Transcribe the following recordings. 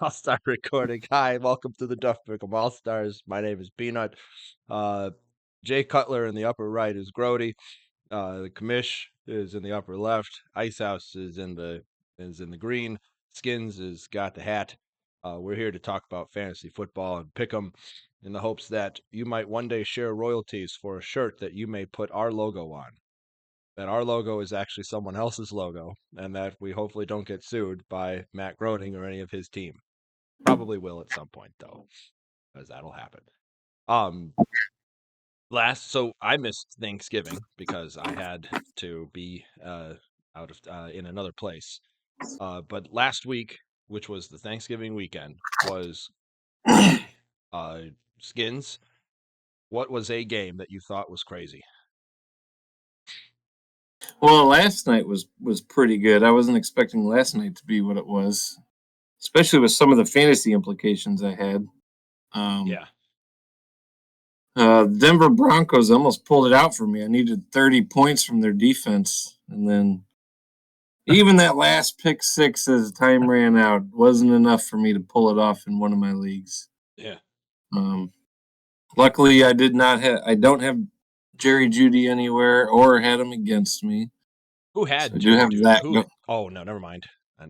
I'll start recording. Hi, welcome to the Duff Pickem AllStars. My name is Peanut. Uh, Jay Cutler in the upper right is Groady. The Commish is in the upper left. Icehouse is in the green. Skinnnns has got the hat. We're here to talk about fantasy football and pick 'em in the hopes that you might one day share royalties for a shirt that you may put our logo on. That our logo is actually someone else's logo, and that we hopefully don't get sued by Matt Groening or any of his team. Probably will at some point though, because that'll happen. Um, so I missed Thanksgiving because I had to be out of in another place. But last week, which was the Thanksgiving weekend, was crazy. Skins, what was a game that you thought was crazy? Well, last night was pretty good. I wasn't expecting last night to be what it was, especially with some of the fantasy implications I had. Yeah. Denver Broncos almost pulled it out for me. I needed 30 points from their defense, and then even that last pick six as time ran out wasn't enough for me to pull it off in one of my leagues. Yeah. Luckily, I don't have Jerry Jeudy anywhere or had him against me. Who had So I do Jerry have Jeudy? that. Oh no, never mind.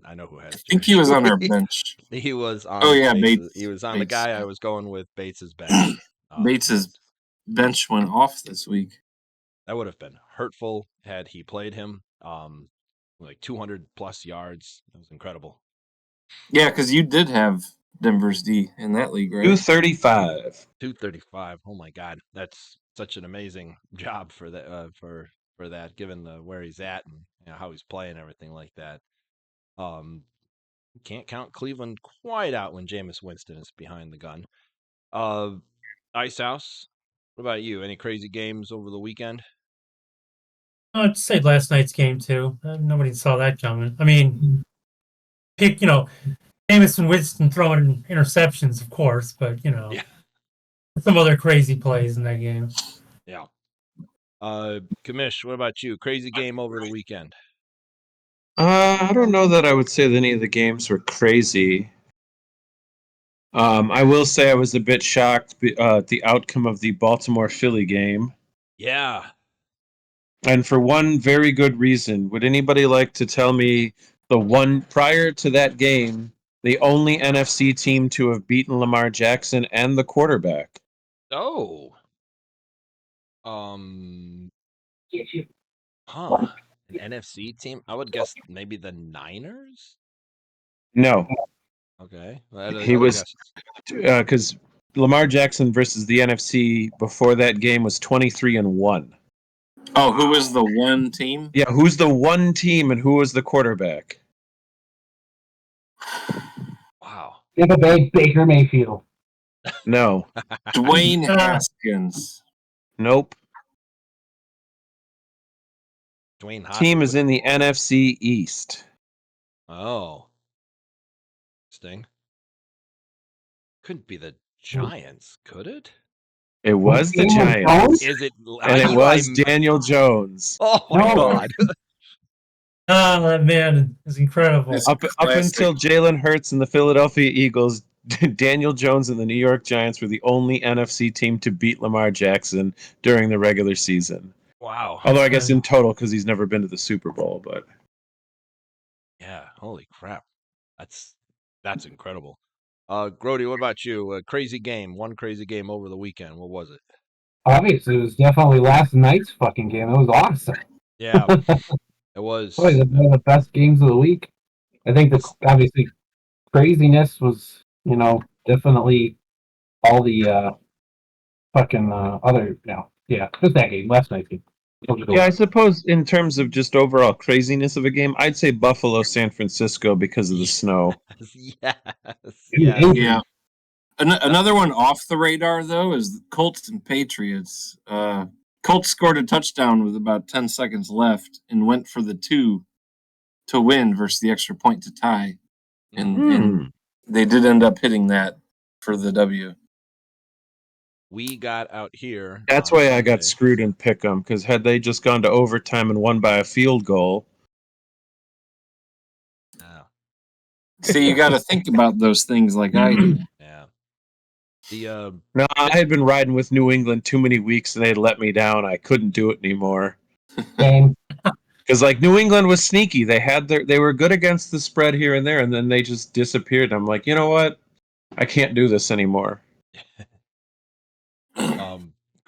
I know who has I Jerry think he was on our Jeudy. bench. He was Oh on yeah, Bates. He Bates. was on the Bates. guy I was going with Bates's bench. Bates's bench went off this week. That would have been hurtful had he played him. Like 200 plus yards. That was incredible. Yeah, because you did have Denver's D in that league, right? 235. 235. Oh my God, that's such an amazing job for that. For that, given where he's at and how he's playing, everything like that. Can't count Cleveland quite out when Jameis Winston is behind the gun. Icehouse, what about you? Any crazy games over the weekend? I'd say last night's game too. Nobody saw that coming. I mean, pick Jameis and Winston throwing interceptions, of course, but Yeah. some other crazy plays in that game. Yeah. Commish, what about you? Crazy game over the weekend? I don't know that I would say that any of the games were crazy. I will say I was a bit shocked at the outcome of the Baltimore-Philly game. Yeah. And for one very good reason. Would anybody like to tell me the one prior to that game, the only NFC team to have beaten Lamar Jackson and the quarterback? Oh. Huh. An NFC team? I would guess maybe the Niners? No. Okay. He Other was guesses. because Lamar Jackson versus the NFC before that game was 23-1. Oh, who was the one team? Yeah, who's the one team and who was the quarterback? Wow. Tampa Bay, Baker Mayfield. No. Dwayne Haskins. Nope. Dwayne Hoskins. Team is in the NFC East. Oh. Interesting. Couldn't be the Giants, could it? It was the Daniel Giants. Jones? Is it? And it was Daniel Jones. Oh my No. God. Oh, that man is incredible. That's Up classic. until Jalen Hurts and the Philadelphia Eagles, Daniel Jones and the New York Giants were the only NFC team to beat Lamar Jackson during the regular season. Wow. Although I guess in total, because he's never been to the Super Bowl, but Yeah. Holy crap. That's incredible. Groady, what about you? A crazy game. One crazy game over the weekend. What was it? Obviously, it was definitely last night's fucking game. It was awesome. Yeah. It was. Probably one of the best games of the week. I think obviously craziness was, definitely all the fucking other, just that game, last night's game. yeah, I suppose in terms of just overall craziness of a game, I'd say Buffalo, San Francisco because of the snow. Yes. Yes. Yeah. Another one off the radar, though, is the Colts and Patriots. Colts scored a touchdown with about 10 seconds left and went for the 2 to win versus the extra point to tie. And they did end up hitting that for the W. We got out here. That's why I got screwed in Pick'em, because had they just gone to overtime and won by a field goal. See, you got to think about those things like I do. Yeah. The No, I had been riding with New England too many weeks, and they'd let me down. I couldn't do it anymore. Same. Because like New England was sneaky. They were good against the spread here and there, and then they just disappeared. I'm like, you know what? I can't do this anymore.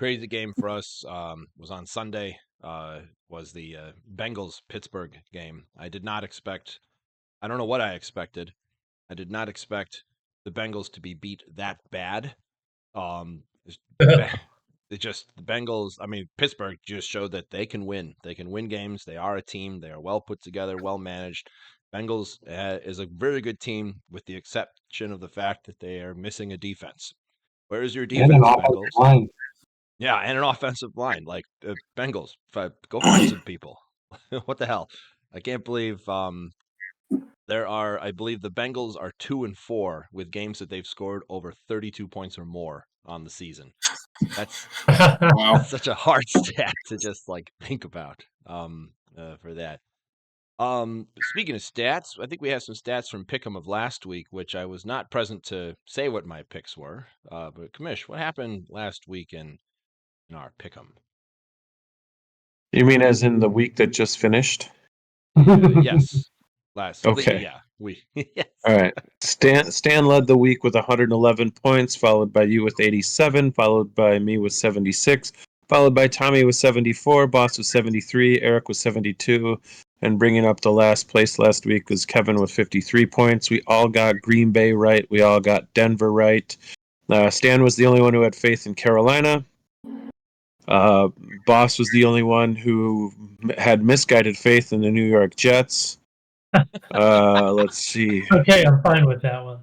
crazy game for us was on Sunday. Was the Bengals Pittsburgh game. I did not expect. I don't know what I expected. I did not expect the Bengals to be beat that bad. It's the Bengals. I mean, Pittsburgh just showed that they can win. They can win games. They are a team. They are well put together, well managed. Bengals is a very good team, with the exception of the fact that they are missing a defense. Where is your And an defense, offensive Bengals? line. Yeah, and an offensive line. Like Bengals, go find some people. What the hell? I can't believe there are. I believe the Bengals are 2-4 with games that they've scored over 32 points or more on the season. That's Wow. such a hard stat to just like think about for that. Speaking of stats, I think we have some stats from Pickem of last week, which I was not present to say what my picks were. But Commish, what happened last week in our Pickem? You mean as in the week that just finished? Yes, Okay. yeah, yes. All right. Stan led the week with 111 points, followed by you with 87, followed by me with 76, followed by Tommy with 74, Boss with 73, Eric with 72, and bringing up the last place last week was Kevin with 53 points. We all got Green Bay right. We all got Denver right. Stan was the only one who had faith in Carolina. Boss was the only one who had misguided faith in the New York Jets. Let's see. Okay, I'm fine with that one.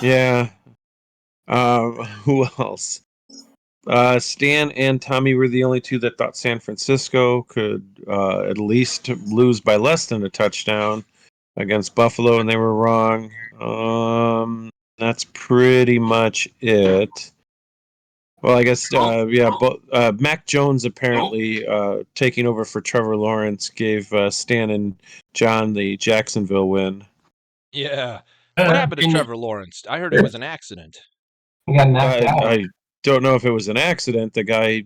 Yeah. Who else? Stan and Tommy were the only two that thought San Francisco could at least lose by less than a touchdown against Buffalo, and they were wrong. That's pretty much it. Well, I guess, Mac Jones apparently taking over for Trevor Lawrence gave Stan and John the Jacksonville win. Yeah. What happened to And- Trevor Lawrence? I heard it was an accident. He got knocked out. I don't know if it was an accident. The guy,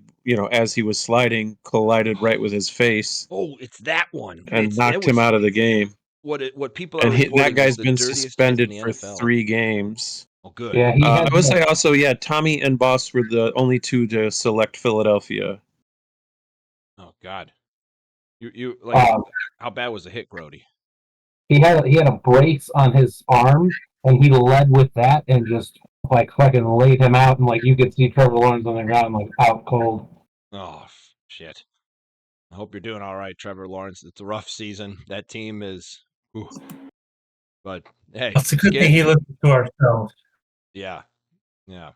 as he was sliding, collided right with his face Oh, it's that one. and That knocked him was out of the game. what people are And that reporting is guy's the been dirtiest hit in suspended the for NFL. 3 games. Oh, good. Yeah, he I had. would say also, yeah, Tommy and Boss were the only two to select Philadelphia. Oh God. You like how bad was the hit, Groady? He had a brace on his arm, and he led with that, and just like fucking laid him out, and like you could see Trevor Lawrence on the ground, like out cold. Oh shit. I hope you're doing all right, Trevor Lawrence. It's a rough season. That team is. Whew. But hey, It's a good thing he listened to our show. Yeah, yeah.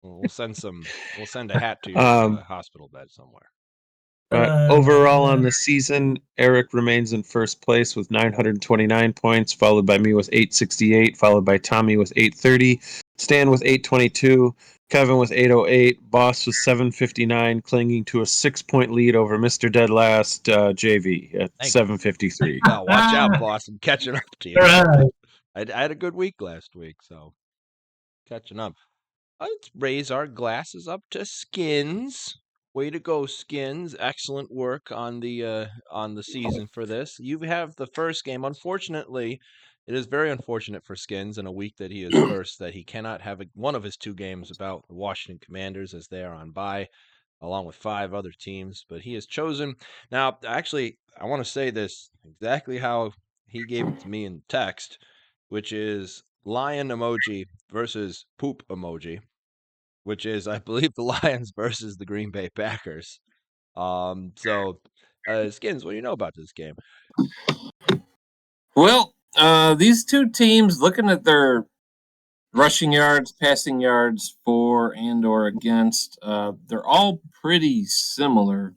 We'll send some. We'll send a hat to your hospital bed somewhere. But overall on the season, Eric remains in first place with 929 points, followed by me with 868, followed by Tommy with 830, Stan with 822, Kevin with 808, Boss with 759, clinging to a 6-point lead over Mr. Dead Last JV at 753. Well, watch out, boss. I'm catching up to you. Right. I had a good week last week, so catching up. Let's raise our glasses up to Skinnnns. Way to go, Skinnnns! Excellent work on the season for this. You have the first game. Unfortunately, it is very unfortunate for Skinnnns in a week that he is first that he cannot have one of his 2 games about the Washington Commanders as they are on bye, along with 5 other teams. But he has chosen. Now, actually, I want to say this exactly how he gave it to me in text, which is lion emoji versus poop emoji, which is, I believe, the Lions versus the Green Bay Packers. So, Skinnnns, what do you know about this game? Well, these two teams, looking at their rushing yards, passing yards for and or against, they're all pretty similar.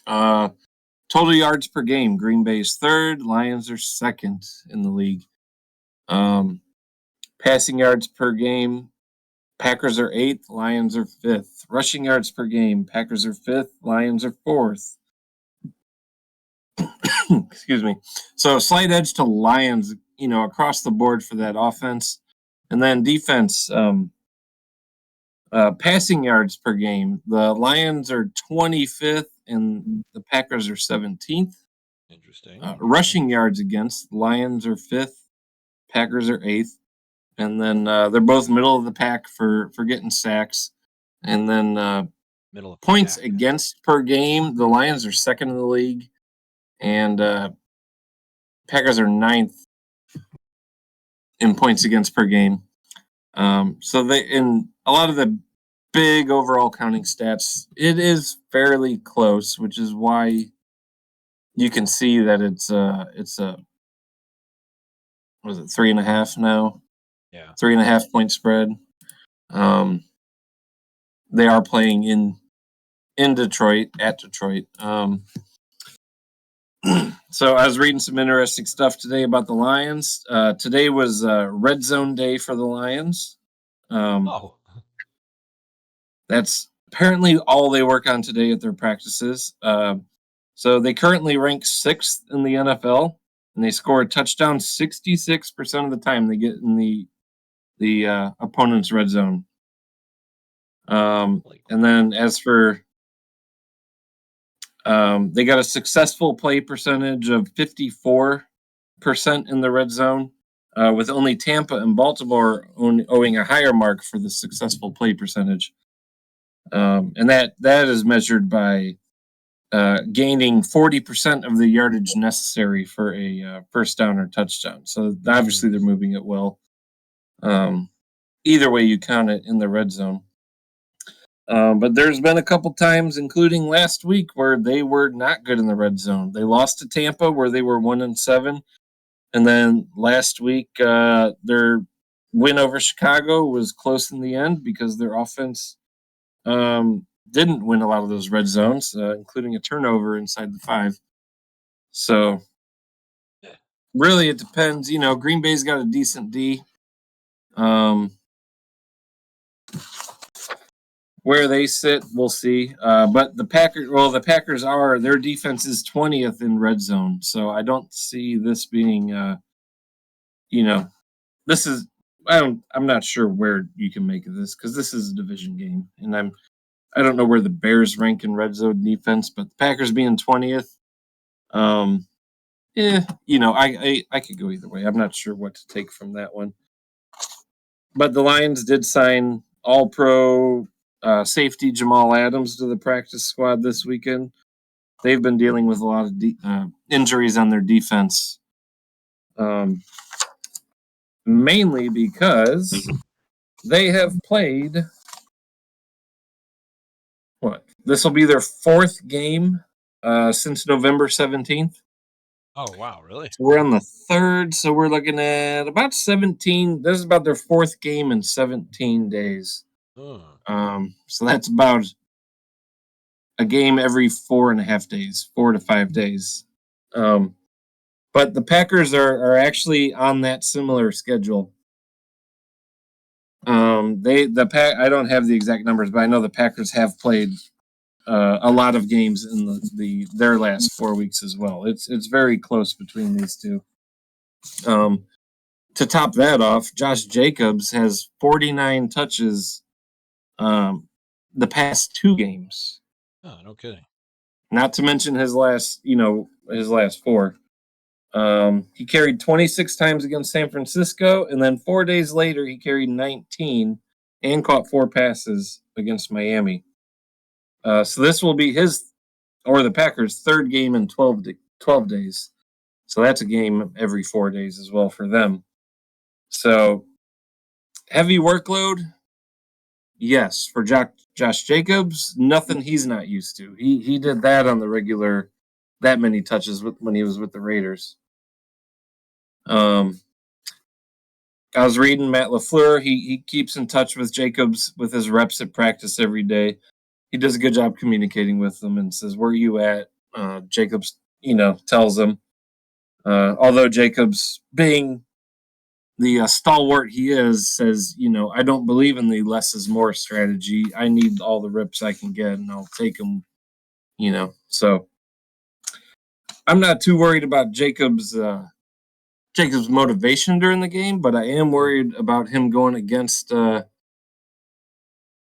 Total yards per game, Green Bay's 3rd, Lions are 2nd in the league. Passing yards per game, Packers are 8th, Lions are 5th. Rushing yards per game, Packers are 5th, Lions are 4th. Excuse me. So slight edge to Lions across the board for that offense. And then defense, passing yards per game. The Lions are 25th and the Packers are 17th. Interesting. Rushing yards against, the Lions are 5th, Packers are 8th. And then they're both middle of the pack for getting sacks. And then Middle of the points pack. against per game, the Lions are 2nd in the league. And Packers are 9th in points against per game. So they, in a lot of the big overall counting stats, it is fairly close, which is why you can see that it's a what is it, 3.5 now? Yeah. 3.5 point spread. They are playing in Detroit, at Detroit. So I was reading some interesting stuff today about the Lions. Today was red zone day for the Lions. That's apparently all they work on today at their practices. So they currently rank 6th in the NFL, and they score a touchdown 66% of the time they get in the opponent's red zone. And then as for they got a successful play percentage of 54% in the red zone, with only Tampa and Baltimore owing a higher mark for the successful play percentage. And that is measured by gaining 40% of the yardage necessary for a first down or touchdown. So obviously they're moving it well. Either way you count it in the red zone. But there's been a couple times, including last week, where they were not good in the red zone. They lost to Tampa, where they were 1-7, and then last week their win over Chicago was close in the end because their offense didn't win a lot of those red zones, including a turnover inside the 5. So really, it depends. Green Bay's got a decent D. Where they sit, we'll see. But the Packers are, their defense is 20th in red zone. So I don't see this being, this is, I'm not sure where you can make of this because this is a division game. And I don't know where the Bears rank in red zone defense, but the Packers being 20th, I could go either way. I'm not sure what to take from that one. But the Lions did sign All-Pro safety Jamal Adams to the practice squad this weekend. They've been dealing with a lot of injuries on their defense, mainly because they have played. This will be their 4th game since November 17th. Oh, wow, really? So we're on the 3rd, so we're looking at about 17. This is about their 4th game in 17 days. So that's about a game every 4.5 days, 4 to 5 days. But the Packers are actually on that similar schedule. I don't have the exact numbers, but I know the Packers have played a lot of games in their last 4 weeks as well. It's very close between these two. To top that off, Josh Jacobs has 49 touches the past 2 games. Oh, no kidding. Not to mention his last 4. He carried 26 times against San Francisco, and then 4 days later he carried 19 and caught 4 passes against Miami. So this will be the Packers' 3rd game in 12 days. So that's a game every 4 days as well for them. So heavy workload, yes, for Josh Jacobs. Nothing he's not used to. He did that on the regular, that many touches when he was with the Raiders. I was reading Matt LaFleur. He keeps in touch with Jacobs with his reps at practice every day. He does a good job communicating with them and says, "Where are you at?" Jacobs, tells him. Although Jacobs, being the stalwart he is, says, I don't believe in the less is more strategy. I need all the reps I can get, and I'll take them. So I'm not too worried about Jacobs' Jacobs' motivation during the game, but I am worried about him going against a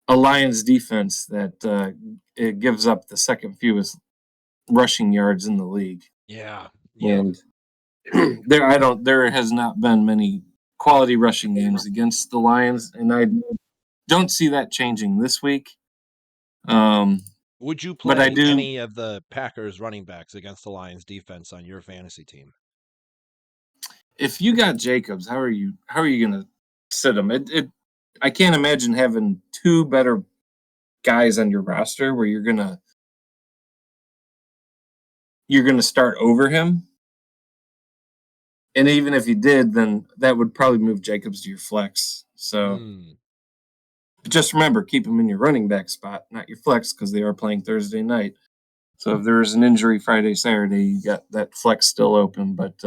Lions defense that it gives up the second fewest rushing yards in the league. Yeah. And there has not been many quality rushing games against the Lions, and I don't see that changing this week. Would you But I play do. any of the Packers running backs against the Lions defense on your fantasy team? If you got Jacobs, how are you going to sit him? I can't imagine having two better guys on your roster where you're gonna start over him. And even if you did, then that would probably move Jacobs to your flex. So just remember, keep him in your running back spot, not your flex, because they are playing Thursday night. So if there is an injury Friday, Saturday, you got that flex still open. But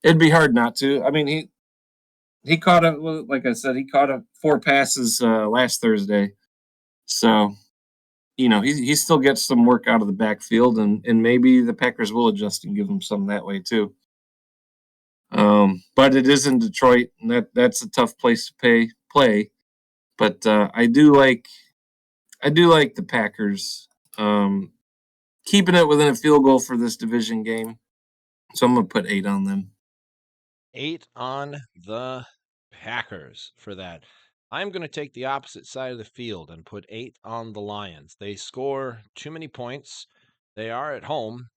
it'd be hard not to. I mean, he caught like I said, he caught 4 passes last Thursday. So, he still gets some work out of the backfield, and maybe the Packers will adjust and give him some that way too. But it is in Detroit, and that's a tough place to play. But I do like the Packers keeping it within a field goal for this division game. So I'm gonna put 8 on them. 8 on the Packers for that. I'm going to take the opposite side of the field and put 8 on the Lions. They score too many points. They are at home,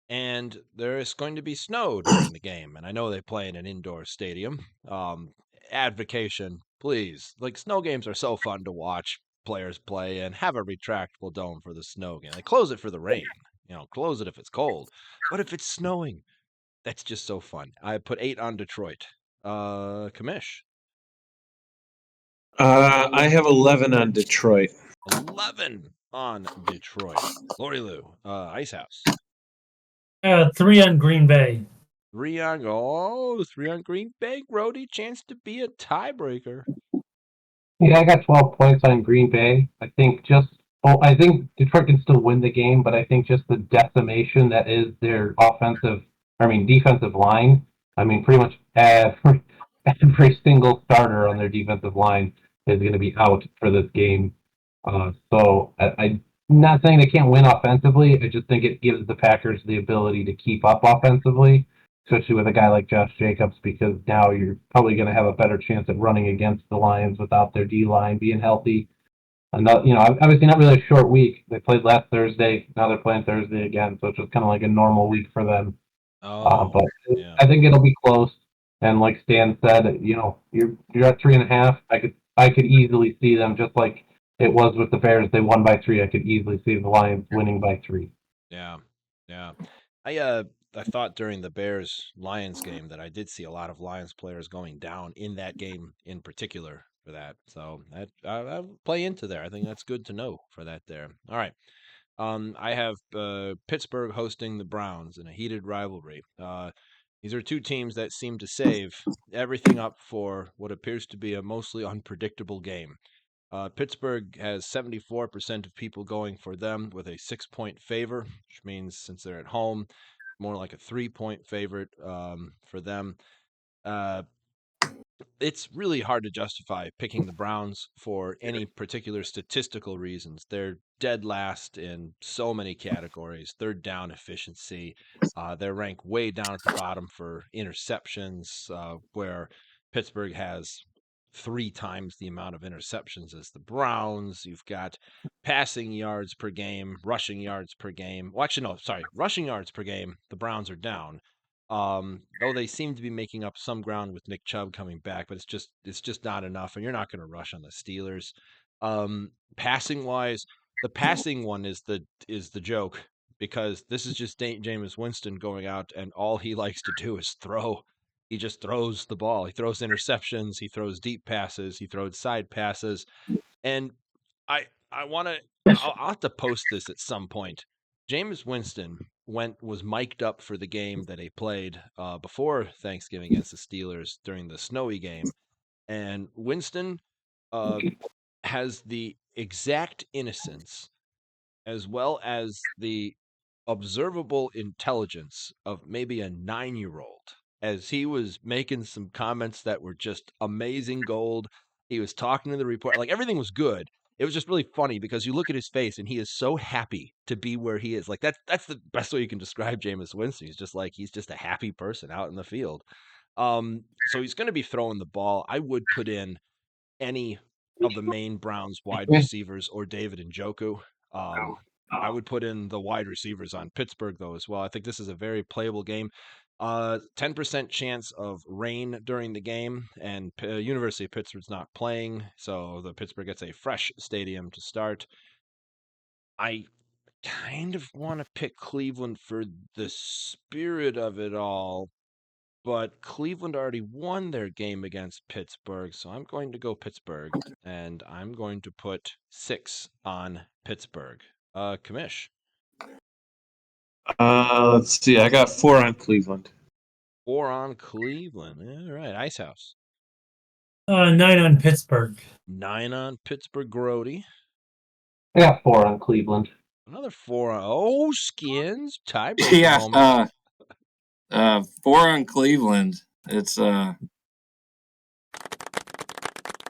and there is going to be snow during the game. And I know they play in an indoor stadium. Advocation, please. Like, snow games are so fun to watch players play, and have a retractable dome for the snow game. They close it for the rain. Close it if it's cold. But if it's snowing, that's just so fun. I put 8 on Detroit. Commish. I have 11 on Detroit. 11 on Detroit. Lori Lou. Icehouse. 3 on Green Bay. 3 on Green Bay. Groady, chance to be a tiebreaker. Yeah, I got 12 points on Green Bay. I think Detroit can still win the game, but I think just the decimation that is their defensive line. Pretty much every single starter on their defensive line is going to be out for this game. So I'm not saying they can't win offensively. I just think it gives the Packers the ability to keep up offensively, especially with a guy like Josh Jacobs, because now you're probably going to have a better chance at running against the Lions without their D-line being healthy. And obviously not really a short week. They played last Thursday. Now they're playing Thursday again, so it's just kind of like a normal week for them. But yeah. I think it'll be close. And like Stan said, you're at 3.5. I could easily see them, just like it was with the Bears. They won by 3. I could easily see the Lions winning by 3. Yeah. I thought during the Bears-Lions game that I did see a lot of Lions players going down in that game in particular for that. So I'll play into there. I think that's good to know for that there. All right. I have Pittsburgh hosting the Browns in a heated rivalry. These are two teams that seem to save everything up for what appears to be a mostly unpredictable game. Pittsburgh has 74% of people going for them with a 6-point favor, which means since they're at home, more like a 3-point favorite for them. It's really hard to justify picking the Browns for any particular statistical reasons. They're dead last in so many categories. Third down efficiency. They're ranked way down at the bottom for interceptions, where Pittsburgh has 3 times the amount of interceptions as the Browns. You've got passing yards per game, rushing yards per game. Well, actually, no, sorry. Rushing yards per game, the Browns are down. Though they seem to be making up some ground with Nick Chubb coming back, but it's just not enough, and you're not going to rush on the Steelers. Passing wise, the passing one is the joke, because this is just Jameis Winston going out, and all he likes to do is throw. He just throws the ball. He throws interceptions. He throws deep passes. He throws side passes, and I want to. I'll have to post this at some point. Jameis Winston was mic'd up for the game that he played before Thanksgiving against the Steelers during the snowy game, and Winston has the exact innocence as well as the observable intelligence of maybe a 9-year-old. as he was making some comments that were just amazing gold. He was talking to the reporter, like everything was good. It was just really funny because you look at his face and he is so happy to be where he is. Like that's the best way you can describe Jameis Winston. He's just a happy person out in the field. So he's going to be throwing the ball. I would put in any of the main Browns wide receivers or David Njoku. I would put in the wide receivers on Pittsburgh though as well. I think this is a very playable game. 10% chance of rain during the game, and University of Pittsburgh's not playing, so the Pittsburgh gets a fresh stadium to start. I kind of want to pick Cleveland for the spirit of it all, but Cleveland already won their game against Pittsburgh, so I'm going to go Pittsburgh, and I'm going to put 6 on Pittsburgh. Commish. Let's see. I got 4 on Cleveland. 4 on Cleveland. All right, Icehouse. 9 on Pittsburgh. 9 on Pittsburgh. Groady. I got 4 on Cleveland. Another 4 on Skinnnns. Tiebreaker Yeah, moment. 4 on Cleveland. It's That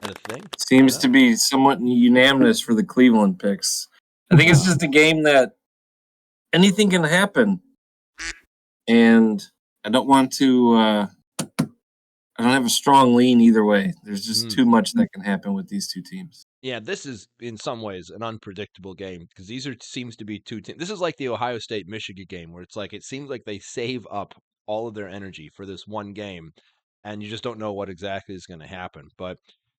a thing? seems to be somewhat unanimous for the Cleveland picks. I think it's just a game that anything can happen, and I don't want to. I don't have a strong lean either way. There's just too much that can happen with these two teams. Yeah, this is in some ways an unpredictable game because seems to be two teams. This is like the Ohio State Michigan game where it's like it seems like they save up all of their energy for this one game, and you just don't know what exactly is going to happen. But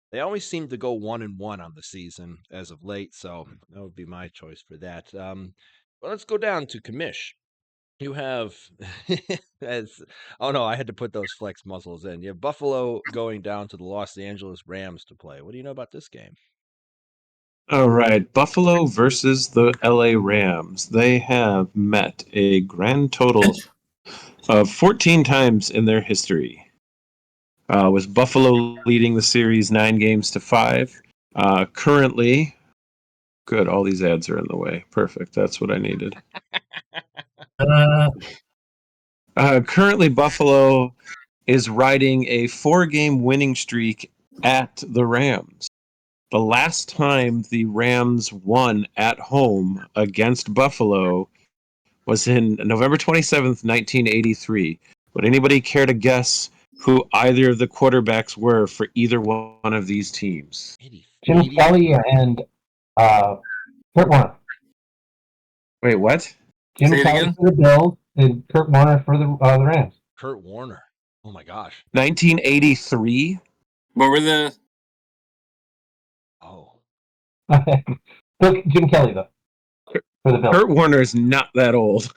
they always seem to go 1-1 on the season as of late, so that would be my choice for that. Well, let's go down to Commish. You have I had to put those flex muscles in. You have Buffalo going down to the Los Angeles Rams to play. What do you know about this game? All right, Buffalo versus the LA Rams. They have met a grand total of 14 times in their history, with Buffalo leading the series 9-5. Currently, good, all these ads are in the way. Perfect, that's what I needed. Currently, Buffalo is riding a 4-game winning streak at the Rams. The last time the Rams won at home against Buffalo was in November 27th, 1983. Would anybody care to guess who either of the quarterbacks were for either one of these teams? Jim Kelly and Kurt Warner. Wait, what? Jim Say it Kelly again? for the Bills and Kurt Warner for the Rams. Kurt Warner. Oh my gosh. 1983? What were the? Oh. Jim Kelly though for the Bills. Kurt Warner is not that old.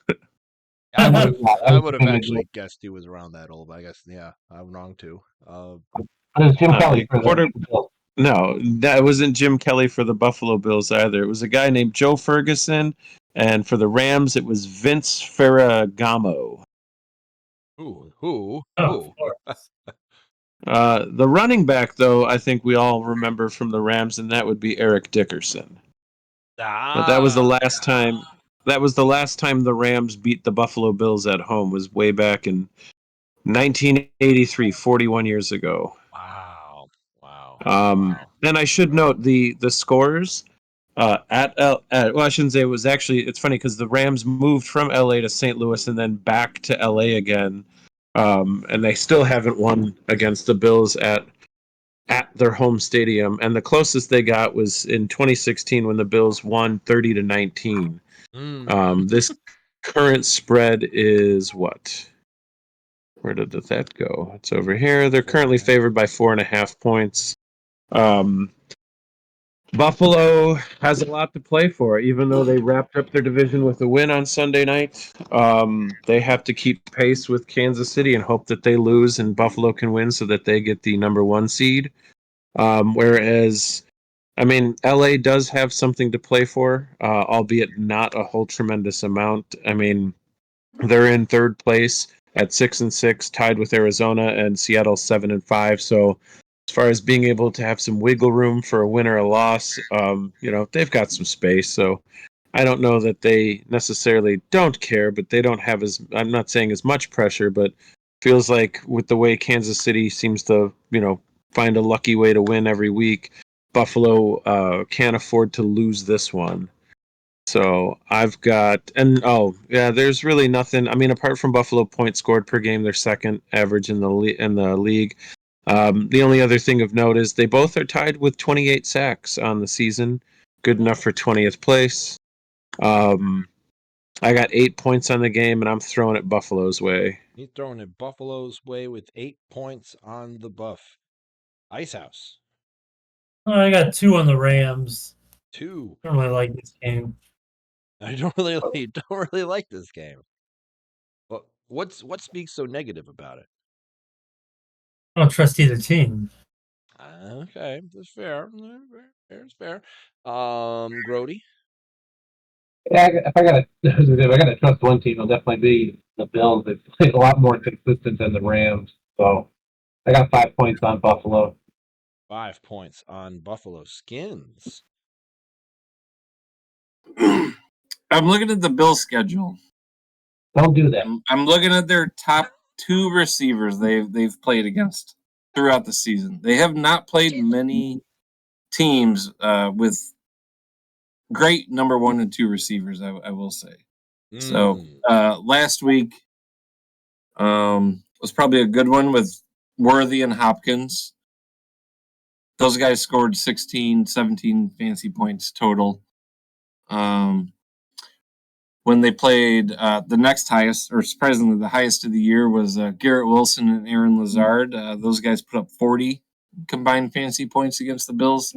I would have actually guessed he was around that old, but I guess, yeah, I'm wrong too. It was Jim Kelly for the Bills. No, that wasn't Jim Kelly for the Buffalo Bills either. It was a guy named Joe Ferguson, and for the Rams, it was Vince Ferragamo. Who? The running back, though, I think we all remember from the Rams, and that would be Eric Dickerson. But that was the last time. That was the last time the Rams beat the Buffalo Bills at home. Was way back in 1983, 41 years ago. Wow. And I should note the scores well, I shouldn't say it was actually. It's funny because the Rams moved from LA to St. Louis and then back to LA again, and they still haven't won against the Bills at their home stadium. And the closest they got was in 2016 when the Bills won 30-19. This current spread is what? Where did that go? It's over here. They're currently favored by 4.5 points. Buffalo has a lot to play for, even though they wrapped up their division with a win on Sunday night. They have to keep pace with Kansas City and hope that they lose and Buffalo can win so that they get the number 1 seed. Whereas, I mean, LA does have something to play for, albeit not a whole tremendous amount. I mean, they're in 3rd place at 6-6, tied with Arizona, and Seattle 7-5. So, as far as being able to have some wiggle room for a win or a loss, they've got some space. So, I don't know that they necessarily don't care, but they don't have I'm not saying as much pressure, but Feels like with the way Kansas City seems to, find a lucky way to win every week, Buffalo can't afford to lose this one. So I've got, and there's really nothing. I mean, apart from Buffalo points scored per game, they're second average in the league. The only other thing of note is they both are tied with 28 sacks on the season, good enough for 20th place. I got 8 points on the game, and I'm throwing it Buffalo's way. He's throwing it Buffalo's way with 8 points on the buff. Icehouse. I got 2 on the Rams. 2. I don't really like this game. I don't really like this game. Well, what speaks so negative about it? I don't trust either team. Okay, that's fair. It's fair. Groady. Yeah, if I gotta trust one team, it'll definitely be the Bills. They've played a lot more consistent than the Rams. So I got 5 points on Buffalo. 5 points on Buffalo. Skinnnns. I'm looking at the Bills schedule. Don't do that. I'm looking at their top 2 receivers they've played against throughout the season. They have not played many teams with great number 1 and 2 receivers, I will say. So last week was probably a good one with Worthy and Hopkins. Those guys scored 16, 17 fantasy points total. When they played the next highest, or surprisingly the highest of the year, was Garrett Wilson and Aaron Lazard. Those guys put up 40 combined fantasy points against the Bills.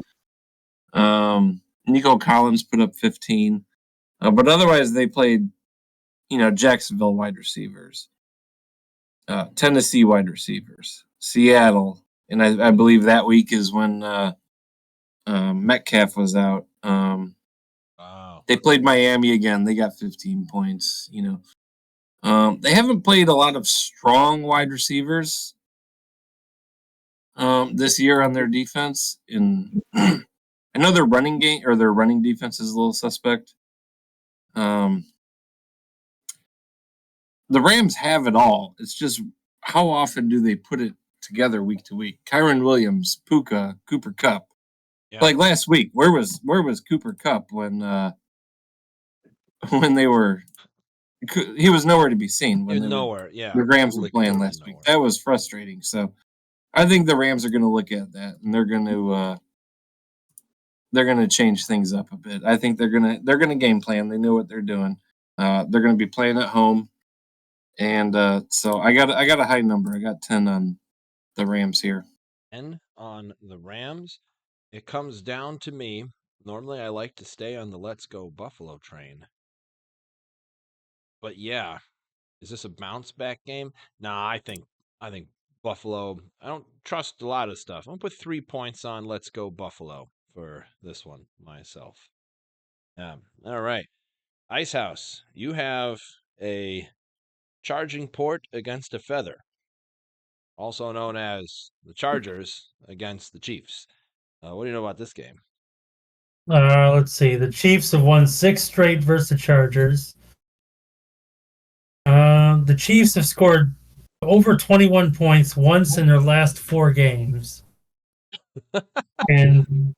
Nico Collins put up 15. But otherwise, they played, Jacksonville wide receivers, Tennessee wide receivers, Seattle. And I believe that week is when Metcalf was out. Wow. They played Miami again. They got 15 points, They haven't played a lot of strong wide receivers this year on their defense. I know their running game or their running defense is a little suspect. The Rams have it all. It's just how often do they put it together week to week? Kyron Williams, Puka, Cooper Kupp. Yeah. Like last week, where was Cooper Kupp when they were? He was nowhere to be seen when the Rams were playing last week. That was frustrating. So I think the Rams are going to look at that and they're going to change things up a bit. I think they're going to game plan. They know what they're doing. They're going to be playing at home, and so I got a high number. I got 10 on the Rams here. 10 on the Rams. It comes down to me. Normally, I like to stay on the Let's Go Buffalo train. But yeah, is this a bounce back game? Nah, I think Buffalo. I don't trust a lot of stuff. I'm gonna put 3 points on Let's Go Buffalo for this one myself. All right. Icehouse, you have a charging port against a feather, also known as the Chargers against the Chiefs. What do you know about this game? Let's see. The Chiefs have won 6 straight versus the Chargers. The Chiefs have scored over 21 points once in their last 4 games. And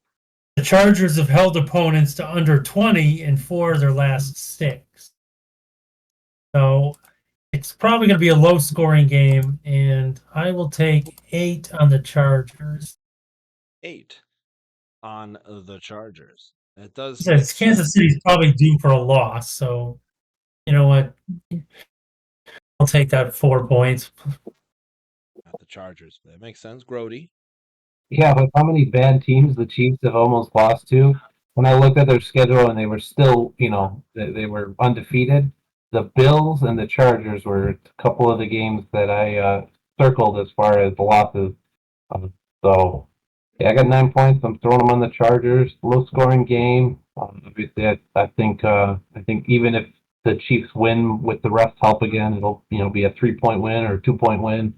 the Chargers have held opponents to under 20 in 4 of their last 6. So it's probably going to be a low-scoring game, and I will take 8 on the Chargers. 8 on the Chargers. It does. Kansas City's probably due for a loss, so you know what? I'll take that 4 points. Not the Chargers. That makes sense. Groady. Yeah, but how many bad teams the Chiefs have almost lost to? When I looked at their schedule and they were still, they were undefeated. The Bills and the Chargers were a couple of the games that I circled as far as the losses. So, yeah, I got 9 points. I'm throwing them on the Chargers. Low-scoring game. Obviously, I think even if the Chiefs win with the refs' help again, it'll be a 3-point win or a 2-point win.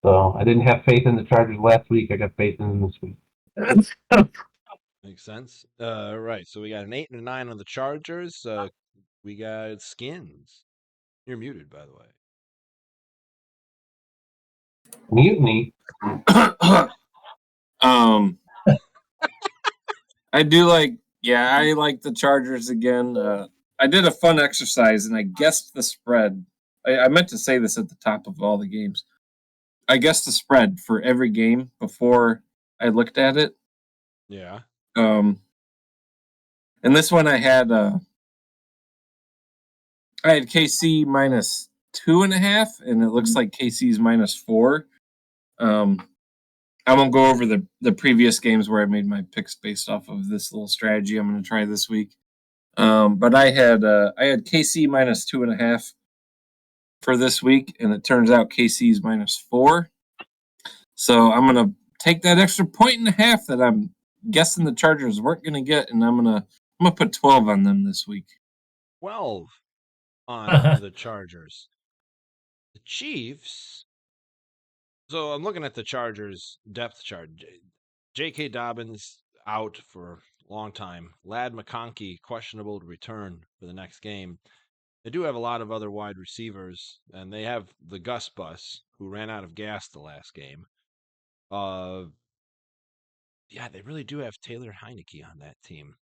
So I didn't have faith in the Chargers last week. I got faith in them this week. Makes sense. Right. So we got an 8 and a 9 on the Chargers. We got Skinnnns. You're muted, by the way. Mutiny. I do like the Chargers again. I did a fun exercise and I guessed the spread. I meant to say this at the top of all the games. I guessed the spread for every game before I looked at it. Yeah. And this one I had KC minus 2.5, and it looks like KC's minus 4. I won't go over the previous games where I made my picks based off of this little strategy I'm going to try this week. But I had KC minus 2.5 for this week, and it turns out KC's minus 4. So I'm going to take that extra 1.5 that I'm guessing the Chargers weren't going to get, and I'm gonna put 12 on them this week. 12 on the Chargers. The Chiefs. So I'm looking at the Chargers depth chart. J.K. Dobbins out for a long time. Lad McConkey questionable to return for the next game. They do have a lot of other wide receivers, and they have the Gus Bus, who ran out of gas the last game. Yeah, they really do have Taylor Heineke on that team.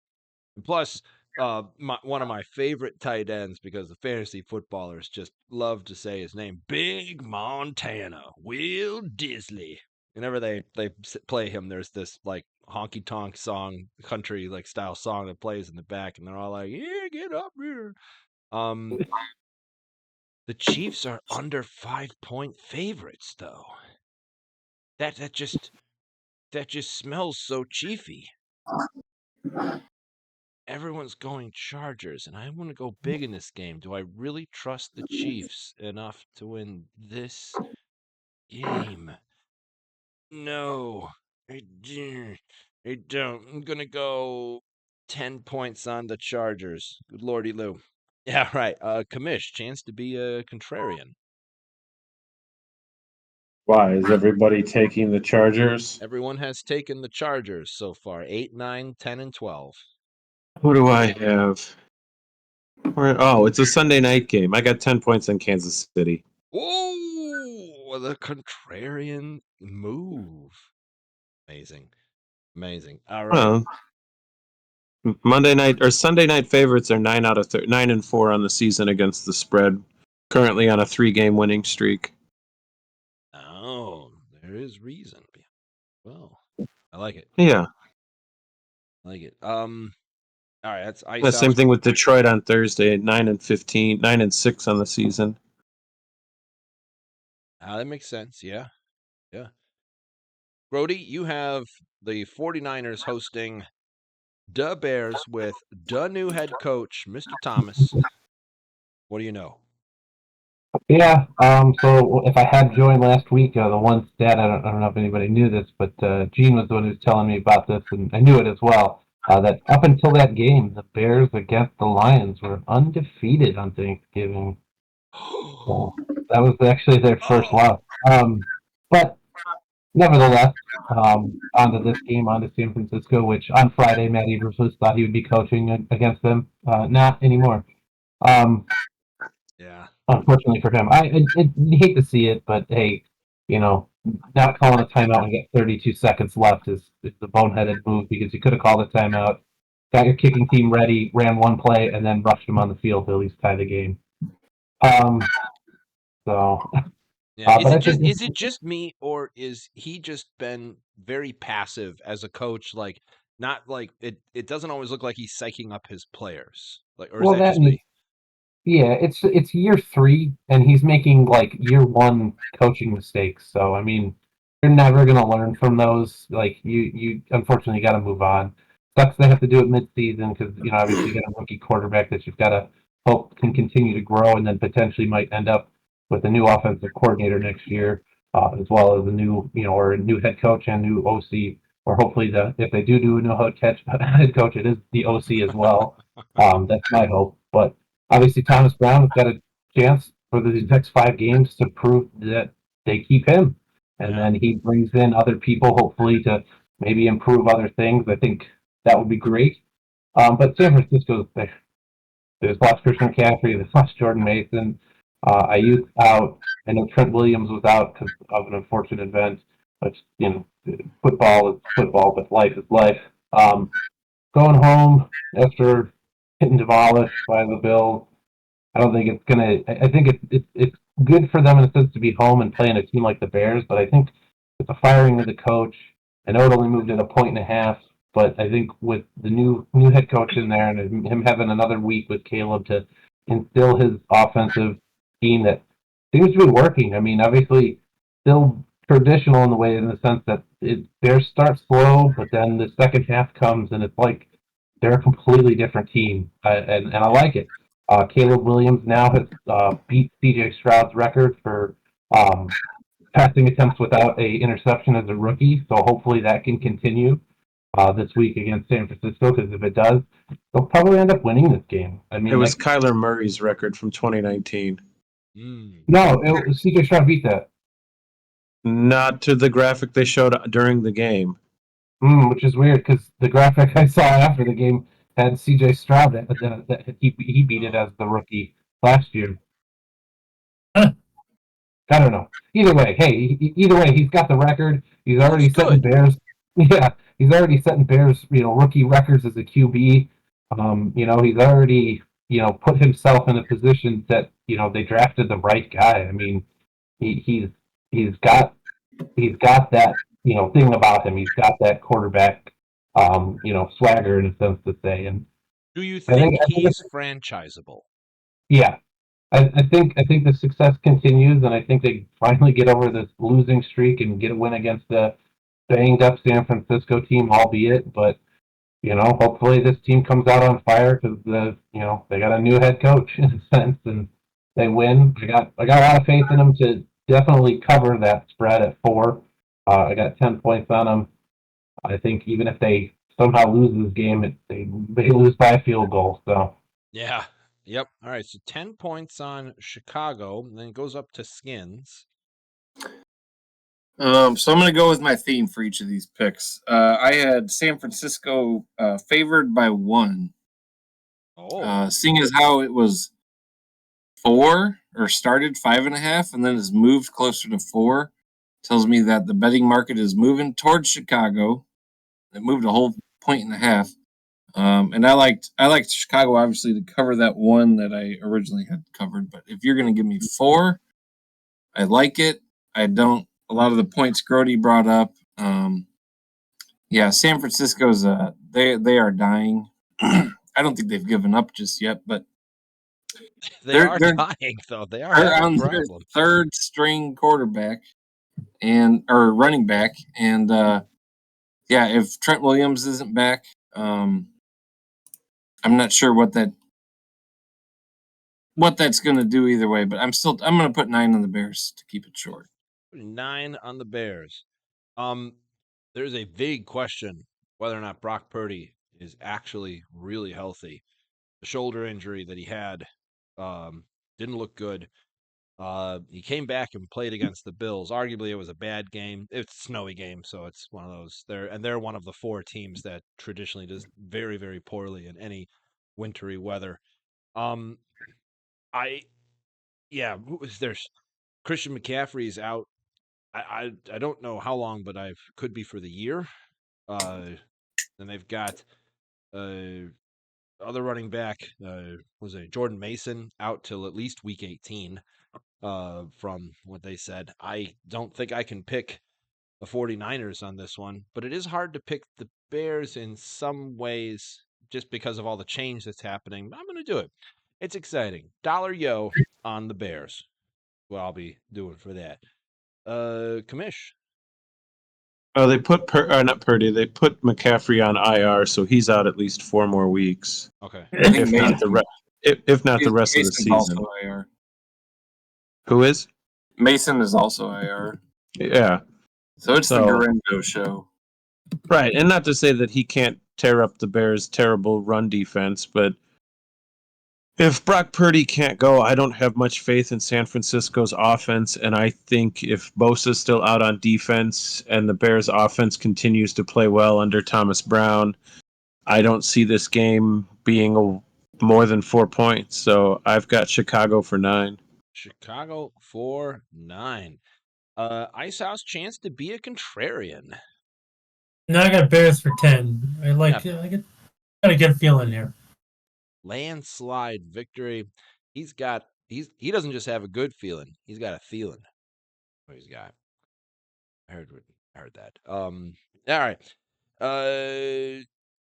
And plus, one of my favorite tight ends, because the fantasy footballers just love to say his name, Big Montana, Will Disley. Whenever they play him, there's this like honky tonk song, country like style song that plays in the back, and they're all like, "Yeah, get up here." The Chiefs are under 5-point favorites, though. That just smells so Chiefy. Everyone's going Chargers, and I want to go big in this game. Do I really trust the Chiefs enough to win this game? No, I don't. I'm going to go 10 points on the Chargers. Good lordy Lou. Yeah, right. Commish, chance to be a contrarian. Why is everybody taking the Chargers? Everyone has taken the Chargers so far. 8, 9, 10, and 12. Who do I have? Oh, it's a Sunday night game. I got 10 points on Kansas City. Oh, the contrarian move. Amazing. All right. Well, Monday night or Sunday night favorites are 9 and 4 on the season against the spread. Currently on a 3-game winning streak. Oh, there is reason. Well, I like it. Yeah. I like it. All right, that's Icehouse. The same thing with Detroit on Thursday at 9 and 15, 9 and 6 on the season. That makes sense. Yeah. Groady, you have the 49ers hosting the Bears with the new head coach, Mr. Thomas. What do you know? Yeah. So if I had joined last week, the one stat I don't know if anybody knew this, but Gene was the one who was telling me about this, and I knew it as well. That up until that game, the Bears against the Lions were undefeated on Thanksgiving. So that was actually their first loss. But nevertheless, onto this game, onto San Francisco, which on Friday Matt Eberflus thought he would be coaching against them. Not anymore. Yeah. Unfortunately for him, I hate to see it, but hey, not calling a timeout and get 32 seconds left is the boneheaded move, because you could have called a timeout, got your kicking team ready, ran one play, and then rushed them on the field to at least tie the game. So. Yeah. Is it just me, or is he just been very passive as a coach? Like, not like it doesn't always look like he's psyching up his players. Like, or is that just me? Yeah, it's year 3, and he's making like year 1 coaching mistakes. So I mean, you're never gonna learn from those. Like you unfortunately got to move on. Sucks they have to do it mid-season, because obviously you got a rookie quarterback that you've got to hope can continue to grow, and then potentially might end up with a new offensive coordinator next year, as well as a new or a new head coach and new OC. Or hopefully, if they do a new head coach, it is the OC as well. That's my hope, but. Obviously, Thomas Brown has got a chance for the next 5 games to prove that they keep him. And then he brings in other people, hopefully, to maybe improve other things. I think that would be great. But San Francisco, there's lost Christian McCaffrey, there's lost Jordan Mason. Ayuk out. I know Trent Williams was out because of an unfortunate event. But football is football, but life is life. Going home after getting demolished by the Bills. I don't think it's gonna. I think it's good for them in a sense to be home and playing a team like the Bears, but I think with the firing of the coach, I know it only moved it a point and a half, but I think with the new head coach in there and him having another week with Caleb to instill his offensive scheme that seems to be working. I mean, obviously, still traditional in the way in the sense that Bears start slow, but then the second half comes and it's like they're a completely different team, and I like it. Caleb Williams now has beat C.J. Stroud's record for passing attempts without a interception as a rookie. So hopefully that can continue this week against San Francisco. Because if it does, they'll probably end up winning this game. I mean, It was Kyler Murray's record from 2019. No, C.J. Stroud beat that. Not to the graphic they showed during the game. Which is weird because the graphic I saw after the game had C.J. Stroud that he beat it as the rookie last year. I don't know. Either way, he's got the record. He's already setting Bears. Yeah, he's already setting Bears, rookie records as a QB. He's already, put himself in a position that, they drafted the right guy. I mean, he's got that, thing about him. He's got that quarterback, swagger in a sense to say. And do you think he's franchisable? Yeah. I think the success continues, and I think they finally get over this losing streak and get a win against the banged up San Francisco team, albeit. But hopefully this team comes out on fire because they got a new head coach in a sense, and they win. I got a lot of faith in them to definitely cover that spread at 4. I got 10 points on them. I think even if they somehow lose this game, they lose by a field goal. So yeah. Yep. All right. So 10 points on Chicago, and then it goes up to Skinnnns. So I'm going to go with my theme for each of these picks. I had San Francisco favored by 1. Seeing as how it was 4 or started 5.5 and then has moved closer to 4, tells me that the betting market is moving towards Chicago. It moved a whole 1.5. And I liked Chicago obviously to cover that 1 that I originally had covered. But if you're going to give me 4, I like it. I don't. A lot of the points Groady brought up. San Francisco's they are dying. I don't think they've given up just yet, but they're dying though. They are on their third string quarterback or running back, and if Trent Williams isn't back, I'm not sure what that's going to do either way. But I'm going to put 9 on the Bears to keep it short. 9 on the Bears. There's a big question whether or not Brock Purdy is actually really healthy. The shoulder injury that he had didn't look good. He came back and played against the Bills. Arguably, it was a bad game. It's a snowy game, so it's one of those. They're one of the 4 teams that traditionally does very, very poorly in any wintry weather. There's Christian McCaffrey's out. I don't know how long, but could be for the year. Then they've got other running back, was it Jordan Mason, out till at least week 18, from what they said. I don't think I can pick the 49ers on this one, but it is hard to pick the Bears in some ways just because of all the change that's happening. I'm going to do it. It's exciting. Dollar yo on the Bears. Well, I'll be doing for that. Commish. Oh, they put not Purdy. They put McCaffrey on IR, so he's out at least 4 more weeks. Okay. If not the rest of the season. Also IR. Who is? Mason is also IR. Yeah. So it's the Garendo show. Right, and not to say that he can't tear up the Bears' terrible run defense, but if Brock Purdy can't go, I don't have much faith in San Francisco's offense, and I think if Bosa's still out on defense and the Bears' offense continues to play well under Thomas Brown, I don't see this game being more than 4 points. So I've got Chicago for 9. Chicago 4-9. Icehouse chance to be a contrarian. Now I got Bears for 10. I got a good feeling here. Landslide victory. He doesn't just have a good feeling. He's got a feeling. What he's got. I heard that. All right.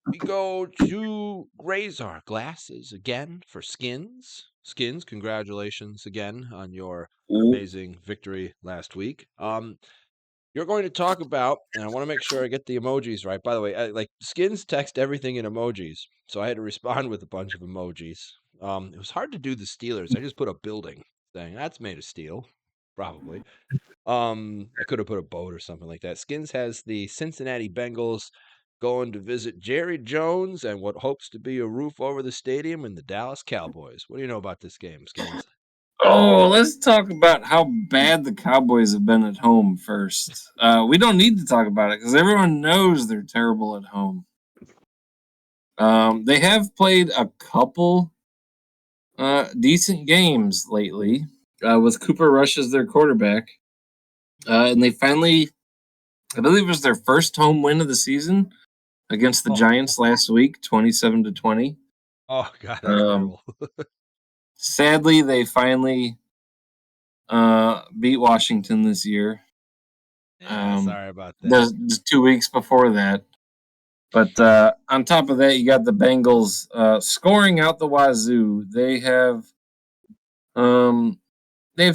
We go to raise our glasses again for Skinnnns. Skinnnns, congratulations again on your amazing victory last week. You're going to talk about, and I want to make sure I get the emojis right. By the way, like Skinnnns text everything in emojis, so I had to respond with a bunch of emojis. It was hard to do the Steelers. I just put a building saying that's made of steel, probably. I could have put a boat or something like that. Skinnnns has the Cincinnati Bengals going to visit Jerry Jones and what hopes to be a roof over the stadium and the Dallas Cowboys. What do you know about this game, Skinnnns? Oh, let's talk about how bad the Cowboys have been at home first. We don't need to talk about it because everyone knows they're terrible at home. They have played a couple decent games lately with Cooper Rush as their quarterback. And they finally, I believe it was their first home win of the season against the Giants last week, 27-20. Oh, God, that's terrible. Sadly, they finally beat Washington this year. Yeah, sorry about that. Just 2 weeks before that. But on top of that, you got the Bengals scoring out the wazoo. They've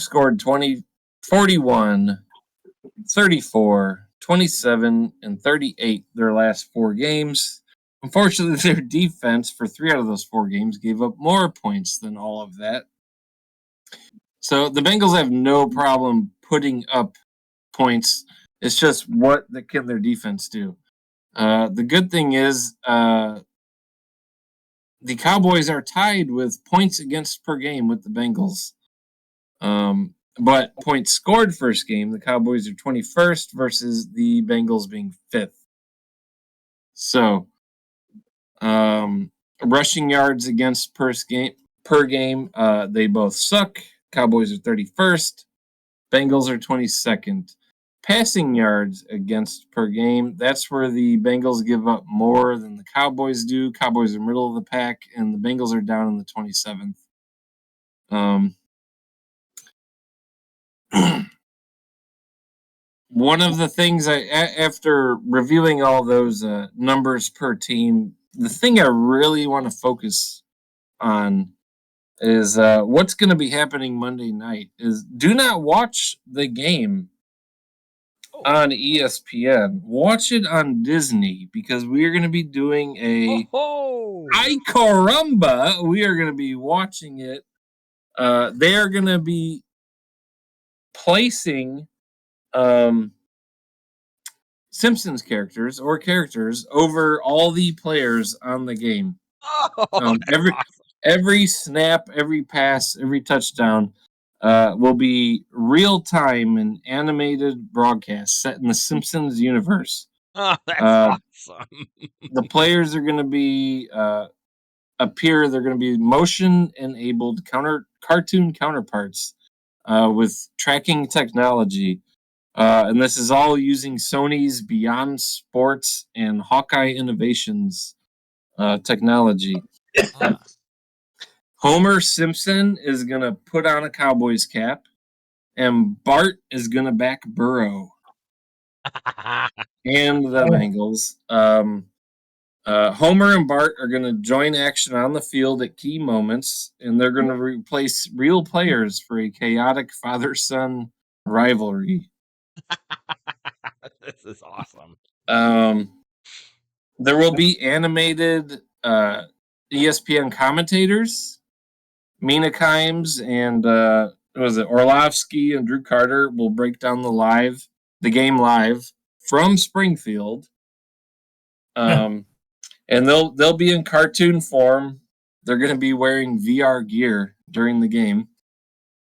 scored 20, 41, 34, 27, and 38 their last 4 games. Unfortunately, their defense for 3 out of those 4 games gave up more points than all of that. So the Bengals have no problem putting up points. It's just what can their defense do? The good thing is the Cowboys are tied with points against per game with the Bengals. But points scored first game, the Cowboys are 21st versus the Bengals being 5th. So, rushing yards against per game, they both suck. Cowboys are 31st. Bengals are 22nd. Passing yards against per game, that's where the Bengals give up more than the Cowboys do. Cowboys are middle of the pack, and the Bengals are down in the 27th. One of the things after reviewing all those numbers per team, the thing I really want to focus on is what's going to be happening Monday night. Is do not watch the game on ESPN. Watch it on Disney because we are going to be doing a Ay caramba. We are going to be watching it. They are going to be placing Simpsons characters over all the players on the game. Every snap, every pass, every touchdown will be real time and animated broadcast set in the Simpsons universe. Oh, that's awesome. The players are going to be appear. They're going to be motion enabled cartoon counterparts with tracking technology. And this is all using Sony's Beyond Sports and Hawkeye Innovations technology. Homer Simpson is going to put on a Cowboys cap, and Bart is going to back Burrow and the Bengals. Homer and Bart are going to join action on the field at key moments, and they're going to replace real players for a chaotic father-son rivalry. This is awesome. There will be animated ESPN commentators. Mina Kimes and Orlovsky and Drew Carter will break down the game live from Springfield. And they'll be in cartoon form. They're going to be wearing VR gear during the game.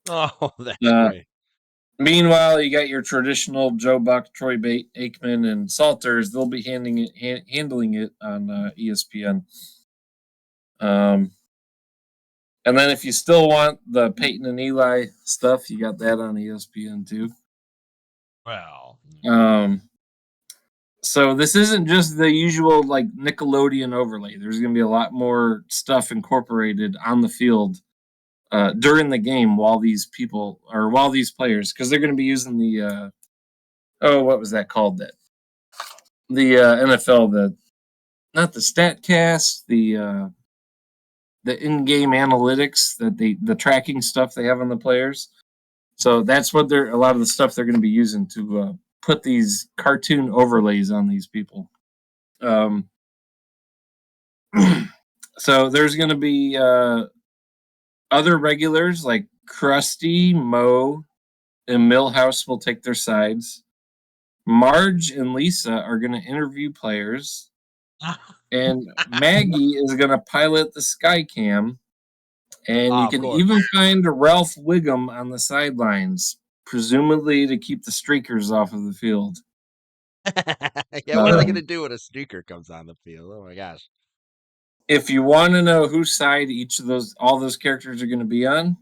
Oh, that's great. Meanwhile, you got your traditional Joe Buck, Troy Aikman, and Salters. They'll be handling it on ESPN. And then if you still want the Peyton and Eli stuff, you got that on ESPN too. Well, So this isn't just the usual like Nickelodeon overlay. There's going to be a lot more stuff incorporated on the field during the game while these players, because they're going to be using the what was that called? The NFL, not the StatCast, the in-game analytics, the tracking stuff they have on the players. So that's what a lot of the stuff they're going to be using to put these cartoon overlays on these people. So there's going to be other regulars like Krusty, Mo, and Millhouse will take their sides. Marge and Lisa are going to interview players. And Maggie is going to pilot the Skycam. And you can even find Ralph Wiggum on the sidelines, presumably to keep the streakers off of the field. Yeah, what are they going to do when a streaker comes on the field? Oh my gosh. If you want to know whose side all those characters are going to be on,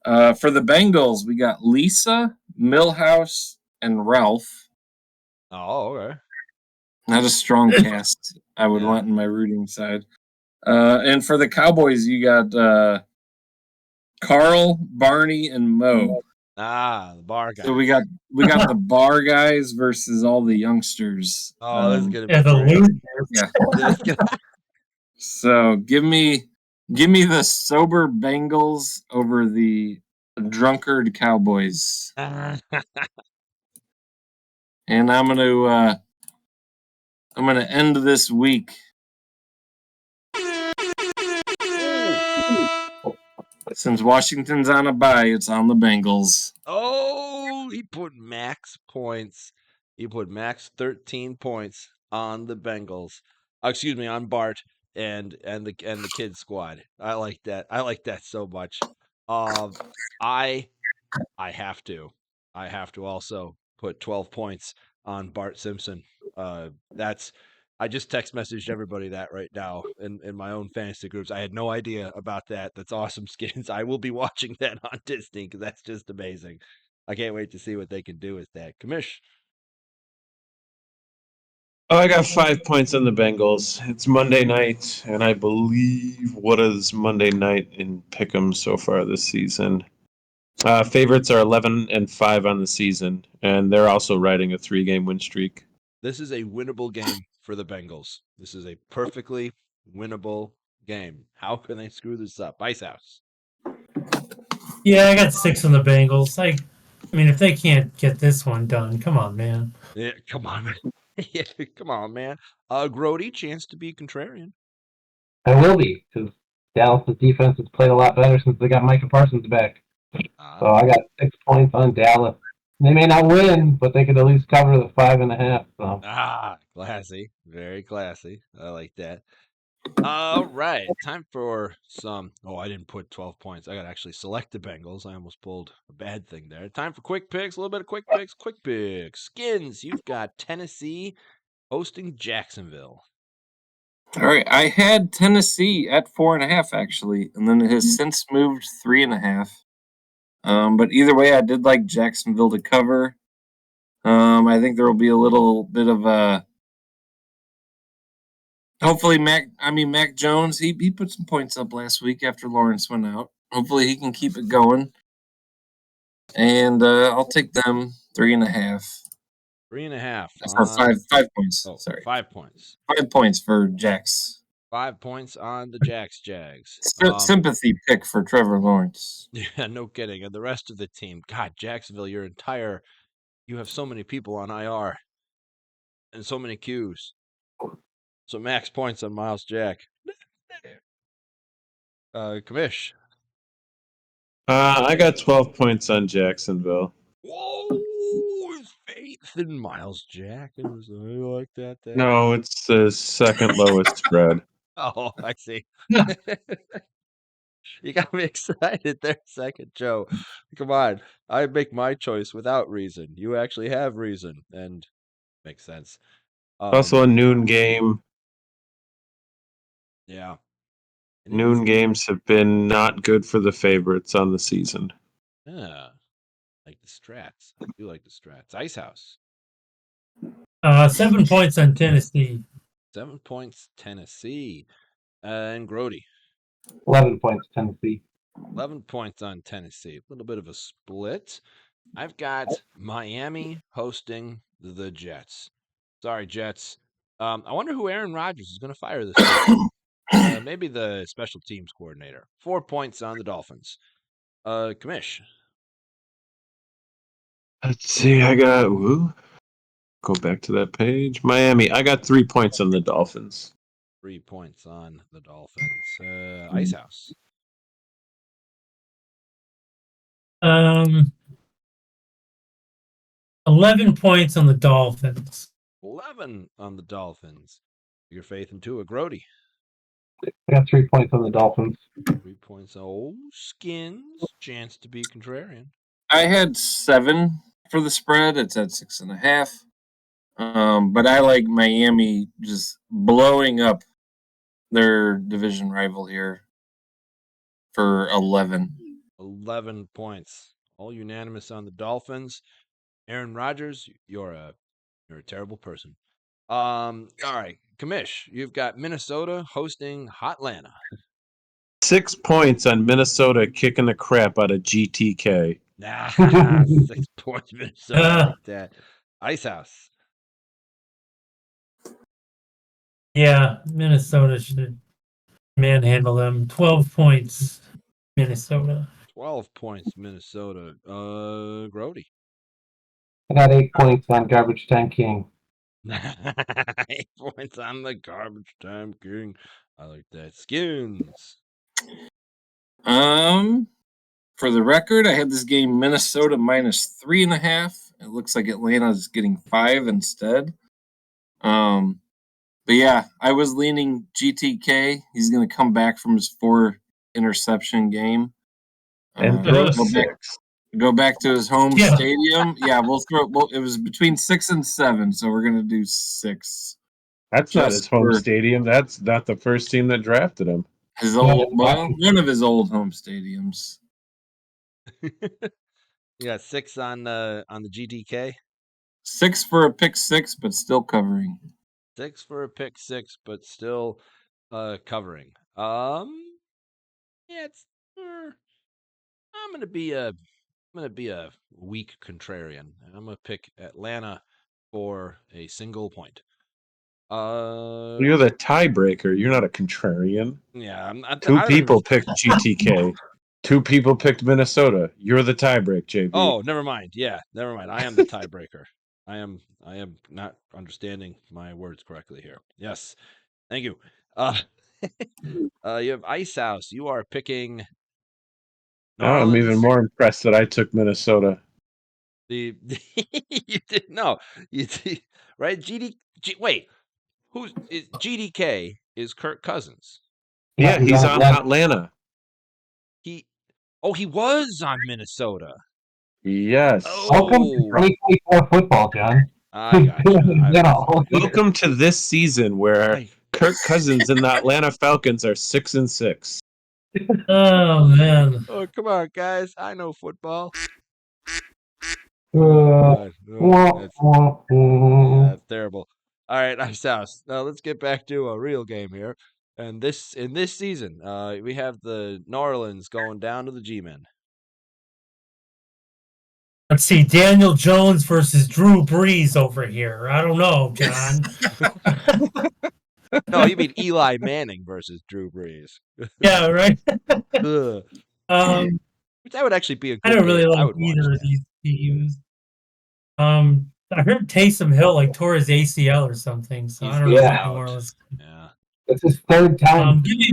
for the Bengals, we got Lisa, Millhouse, and Ralph. Oh, okay. Not a strong cast I would want in my rooting side. And for the Cowboys, you got Carl, Barney, and Mo. The bar guys. So we got the bar guys versus all the youngsters. Oh, this is gonna be the losers. Yeah. So give me the sober Bengals over the drunkard Cowboys. And I'm gonna end this week. Since Washington's on a bye, it's on the Bengals. Oh, he put max points. He put max 13 points on the Bengals. Excuse me, on Bart and the kids squad. I like that. I like that so much. I have to also put 12 points on Bart Simpson. I just text messaged everybody that right now in my own fantasy groups. I had no idea about that. That's awesome, Skins. I will be watching that on Disney because that's just amazing. I can't wait to see what they can do with that. Commish. Oh, I got 5 points on the Bengals. It's Monday night, and I believe what is Monday night in Pick'em so far this season. Favorites are 11-5 on the season, and they're also riding a 3-game win streak. This is a winnable game for the Bengals. This is a perfectly winnable game. How can they screw this up? Icehouse. Yeah, I got 6 on the Bengals. I mean, if they can't get this one done, come on, man. Yeah, come on, man. Yeah, come on, man. Groady, chance to be contrarian. I will be, because Dallas' defense has played a lot better since they got Micah Parsons back. So I got 6 points on Dallas. They may not win, but they could at least cover the 5.5. So. Classy. Very classy. I like that. All right. Time for some. Oh, I didn't put 12 points. I got to actually select the Bengals. I almost pulled a bad thing there. Time for quick picks. A little bit of quick picks. Quick picks. Skins, you've got Tennessee hosting Jacksonville. All right. I had Tennessee at 4.5, actually, and then it has since moved 3.5. But either way, I did like Jacksonville to cover. I think there will be a little bit of a. Hopefully, Mac Jones, he put some points up last week after Lawrence went out. Hopefully, he can keep it going. And I'll take them 3.5. 3.5. 5 points. Oh, sorry. 5 points. 5 points for Jax. 5 points on the Jags. Sympathy pick for Trevor Lawrence. Yeah, no kidding. And the rest of the team, God, Jacksonville, you have so many people on IR and so many Qs. So max points on Miles Jack. Commish. I got 12 points on Jacksonville. Whoa, his faith in Miles Jack. I like that. No, it's the second lowest spread. Oh, I see. You got me excited there, second Joe. Come on. I make my choice without reason. You actually have reason, and makes sense. Also a noon game. Yeah. Noon games have been not good for the favorites on the season. Yeah, like the strats. I do like the strats. Icehouse. 7 points on Tennessee. 7 points, Tennessee. And Groady. 11 points, Tennessee. 11 points on Tennessee. A little bit of a split. I've got Miami hosting the Jets. Sorry, Jets. I wonder who Aaron Rodgers is going to fire this week. Maybe the special teams coordinator. 4 points on the Dolphins. Commish. Let's see. I got. Go back to that page. Miami. I got 3 points on the Dolphins. 3 points on the Dolphins. Icehouse. 11 points on the Dolphins. 11 on the Dolphins. Your faith in Tua. Groady. I got 3 points on the Dolphins. 3 points. Oh, Skinnnns. Chance to be contrarian. I had 7 for the spread. It's at 6.5. But I like Miami just blowing up their division rival here for 11. 11 points. All unanimous on the Dolphins. Aaron Rodgers, you're a terrible person. All right, Commish, you've got Minnesota hosting Hotlanta. 6 points on Minnesota kicking the crap out of GTK. Nah, 6 points Minnesota. I like that. Icehouse. Yeah, Minnesota should manhandle them. 12 points, Minnesota. 12 points Minnesota. Groady. I got 8 points on Garbage Time King. 8 points on the Garbage Time King. I like that. Skinnnns. For the record, I had this game Minnesota minus 3.5. It looks like Atlanta's getting 5 instead. But yeah, I was leaning GTK. He's going to come back from his 4 interception game. And throw 6. Go back to his home stadium. Yeah, it was between 6 and 7, so we're going to do 6. That's not his home stadium. That's not the first team that drafted him. One of his old home stadiums. You got 6 on the GTK. 6 for a pick 6, but still covering. 6 for a pick 6, but still covering. Yeah, I'm gonna be a weak contrarian. I'm gonna pick Atlanta for a single point. You're the tiebreaker. You're not a contrarian. Yeah, Two people picked GTK. 2 people picked Minnesota. You're the tiebreak, JB. Oh, never mind. Yeah, never mind. I am the tiebreaker. I am not understanding my words correctly here. Yes, thank you. You have Icehouse. You are picking. I'm even more impressed that I took Minnesota. You did no. You did, right? Wait, who's is GDK? Is Kirk Cousins? Yeah, he's on Atlanta. He was on Minnesota. Yes. Welcome to 2024 football, John. I gotcha. Welcome to this season where Kirk Cousins and the Atlanta Falcons are 6-6. Oh man! Oh, come on, guys! I know football. That's terrible. All right, Icehouse. Now let's get back to a real game here. And in this season, we have the New Orleans going down to the G-Men. Let's see, Daniel Jones versus Drew Brees over here. I don't know, John. No, you mean Eli Manning versus Drew Brees. Yeah, right. Which that would actually be a good I don't really game. like either of these teams. I heard Taysom Hill tore his ACL or something, so I don't know what New Orleans. Yeah. It's his 3rd time. Give me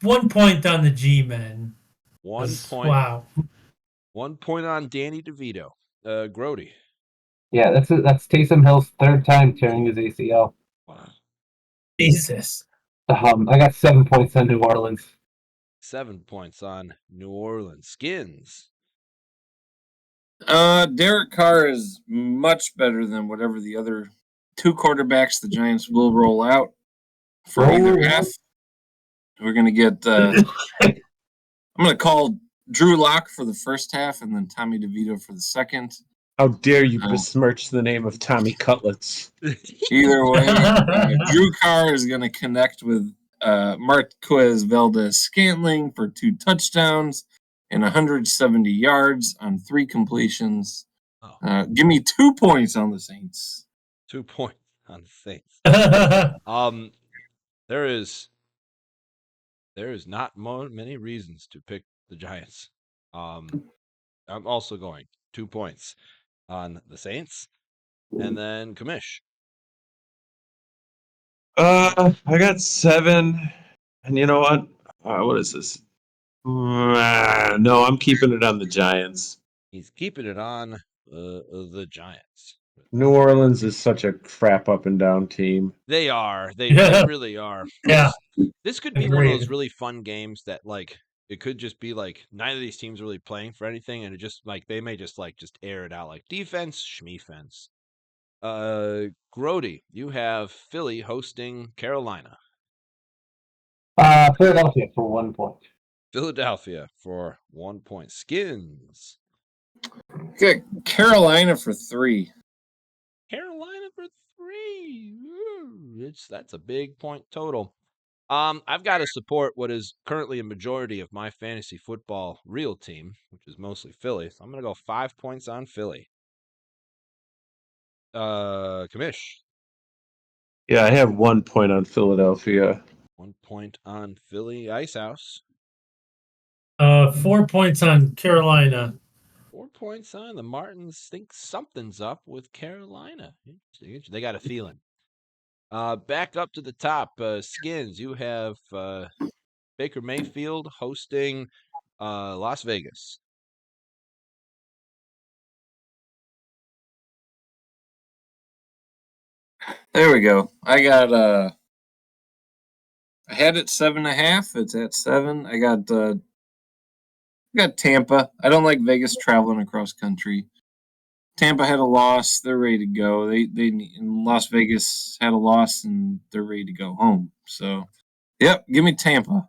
one point on the G-Men. 1 point. Wow. 1 point on Danny DeVito. Groady. Yeah, that's Taysom Hill's 3rd time tearing his ACL. Wow. Jesus. I got 7 points on New Orleans. 7 points on New Orleans. Skinnnns. Derek Carr is much better than whatever the other 2 quarterbacks the Giants will roll out for either half. We're gonna get. I'm gonna call Drew Lock for the first half, and then Tommy DeVito for the second. How dare you besmirch the name of Tommy Cutlets? Either way, Drew Carr is going to connect with Marquez Valdez-Scantling for 2 touchdowns and 170 yards on 3 completions. Give me 2 points on the Saints. 2 points on the Saints. There is not many reasons to pick the Giants. I'm also going 2 points on the Saints, and then Commish. I got 7, and you know what? What is this? No, I'm keeping it on the Giants. He's keeping it on the Giants. New Orleans is such a crap up and down team. They are. They really are. Yeah. This could be one of those Agreed. really fun games that like it could just be like neither of these teams really playing for anything, and it just like they may just air it out like defense, schmefense. Groady, you have Philly hosting Carolina. Philadelphia for 1 point. Philadelphia for 1 point. Skinns. Okay, Carolina for 3. Carolina for 3. Ooh, that's a big point total. I've got to support what is currently a majority of my fantasy football real team, which is mostly Philly. So I'm gonna go 5 points on Philly. Commish. Yeah, I have 1 point on Philadelphia. 1 point on Philly. Icehouse. 4 points on Carolina. 4 points on the Martins. Think something's up with Carolina. They got a feeling. Back up to the top, Skinns. You have Baker Mayfield hosting Las Vegas. There we go. I got I had it 7.5. It's at 7. I got Tampa. I don't like Vegas traveling across country. Tampa had a loss. They're ready to go. They in Las Vegas had a loss and they're ready to go home. So, yep, give me Tampa.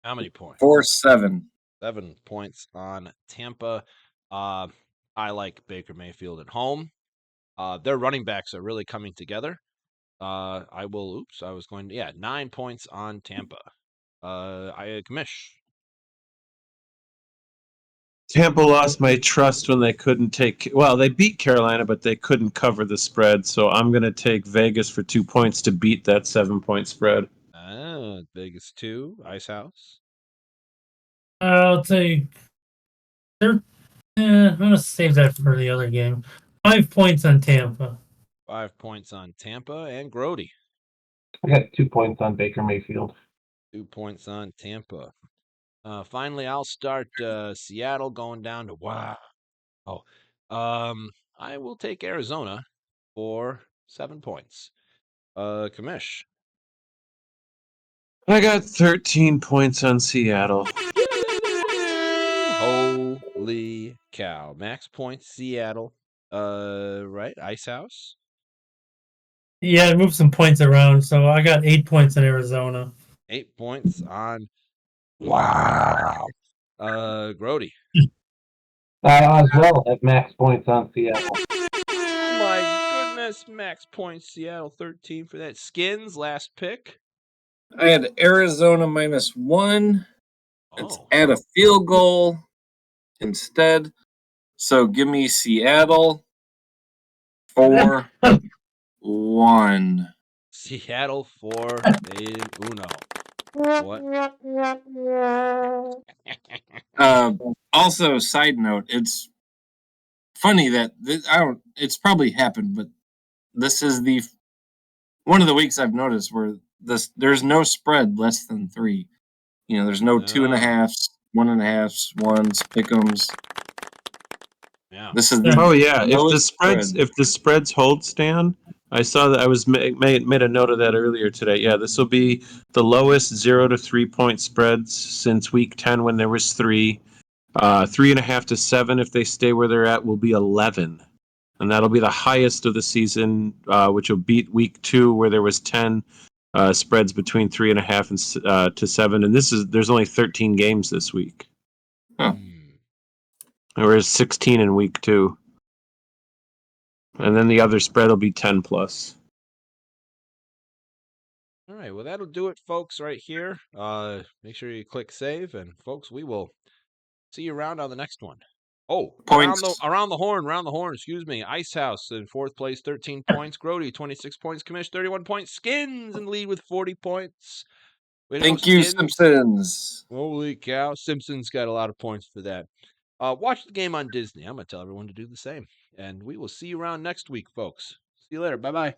How many points? 4-7. 7 points on Tampa. I like Baker Mayfield at home. Their running backs are really coming together. I was going to 9 points on Tampa. Commish. Tampa lost my trust when they couldn't take. Well, they beat Carolina, but they couldn't cover the spread. So I'm going to take Vegas for 2 points to beat that 7-point spread. Vegas 2. Icehouse. I'll take. I'm gonna save that for the other game. 5 points on Tampa. 5 points on Tampa and Groady. I got 2 points on Baker Mayfield. 2 points on Tampa. Finally, I'll start Seattle going down to wow. I will take Arizona for 7 points. Commish. I got 13 points on Seattle. Holy cow. Max points, Seattle. Right? Icehouse? Yeah, I moved some points around, so I got 8 points in Arizona. 8 points on. Wow. Groady. I as well have max points on Seattle. Oh my goodness. Max points, Seattle 13 for that. Skinns, last pick. I had Arizona -1. It's at a field goal instead. So give me Seattle 4-1. Seattle for uno. What? Also, side note, it's funny that it's probably happened, but this is one of the weeks I've noticed where there's no spread less than 3. There's no 2.5s, 1.5s, 1s, pick'ems. Yeah. This is If the spreads hold, Stan, I saw that I was made a note of that earlier today. Yeah, this will be the lowest 0 to 3 point spreads since week 10 when there was 3. 3.5 to 7 if they stay where they're at will be 11, and that'll be the highest of the season, which will beat week 2 where there was 10. Spreads between 3.5 and to 7, and there's only 13 games this week. Huh. Whereas 16 in week 2. And then the other spread will be 10 plus. All right, well, that'll do it, folks, right here. Make sure you click save, and folks, we will see you around on the next one. Oh, Points. around the horn, excuse me. Icehouse in 4th place, 13 points. Groady, 26 points. Commish, 31 points. Skinnnns in lead with 40 points. Way to go, Thank you, Skinnnns. Simpsons. Holy cow, Simpsons got a lot of points for that. Watch the game on Disney. I'm going to tell everyone to do the same. And we will see you around next week, folks. See you later. Bye-bye.